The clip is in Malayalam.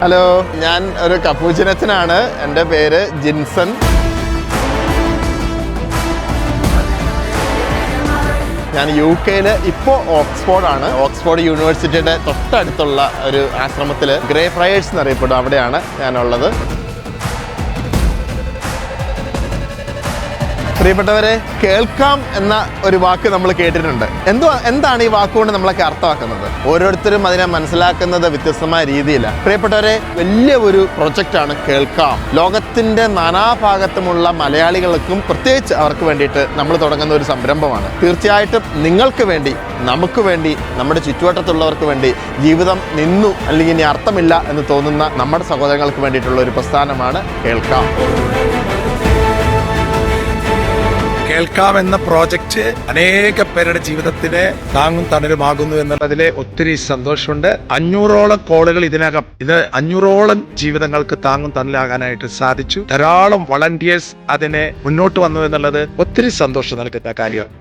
ഹലോ, ഞാൻ ഒരു കപ്പൂച്ചിനച്ചനാണ്. എൻ്റെ പേര് ജിൻസൺ. ഞാൻ UK ഇപ്പോൾ ഓക്സ്ഫോർഡാണ്. ഓക്സ്ഫോർഡ് യൂണിവേഴ്സിറ്റിയുടെ തൊട്ടടുത്തുള്ള ഒരു ആശ്രമത്തിൽ ഗ്രേ ഫ്രയേഴ്സ് എന്നറിയപ്പെടും. അവിടെയാണ് ഞാനുള്ളത്. പ്രിയപ്പെട്ടവരെ, കേൾക്കാം എന്ന ഒരു വാക്ക് നമ്മൾ കേട്ടിട്ടുണ്ട്. എന്താണ് ഈ വാക്കുകൊണ്ട് നമ്മളൊക്കെ അർത്ഥമാക്കുന്നത്? ഓരോരുത്തരും അതിനെ മനസ്സിലാക്കുന്നത് വ്യത്യസ്തമായ രീതിയിലാണ്. പ്രിയപ്പെട്ടവരെ, വലിയ ഒരു പ്രൊജക്റ്റാണ് കേൾക്കാം. ലോകത്തിൻ്റെ നാനാഭാഗത്തുമുള്ള മലയാളികൾക്കും പ്രത്യേകിച്ച് അവർക്ക് വേണ്ടിയിട്ട് നമ്മൾ തുടങ്ങുന്ന ഒരു സംരംഭമാണ്. തീർച്ചയായിട്ടും നിങ്ങൾക്ക് വേണ്ടി, നമുക്ക് വേണ്ടി, നമ്മുടെ ചുറ്റുവട്ടത്തുള്ളവർക്ക് വേണ്ടി ജീവിതം നിന്നു അല്ലെങ്കിൽ ഇനി അർത്ഥമില്ല എന്ന് തോന്നുന്ന നമ്മുടെ സഹോദരങ്ങൾക്ക് വേണ്ടിയിട്ടുള്ള ഒരു പ്രസ്ഥാനമാണ് കേൾക്കാം. കേൾക്കാം എന്ന പ്രോജക്റ്റ് അനേക പേരുടെ ജീവിതത്തിന് താങ്ങും തണലുമാകുന്നു എന്നുള്ളതിൽ ഒത്തിരി സന്തോഷമുണ്ട്. 500ഓളം കോളുകൾ ഇതിനകം 500ഓളം ജീവിതങ്ങൾക്ക് താങ്ങും തണലാകാനായിട്ട് സാധിച്ചു. ധാരാളം വളണ്ടിയേഴ്സ് അതിനെ മുന്നോട്ട് വന്നു എന്നുള്ളത് ഒത്തിരി സന്തോഷം നൽകുന്ന കാര്യമാണ്.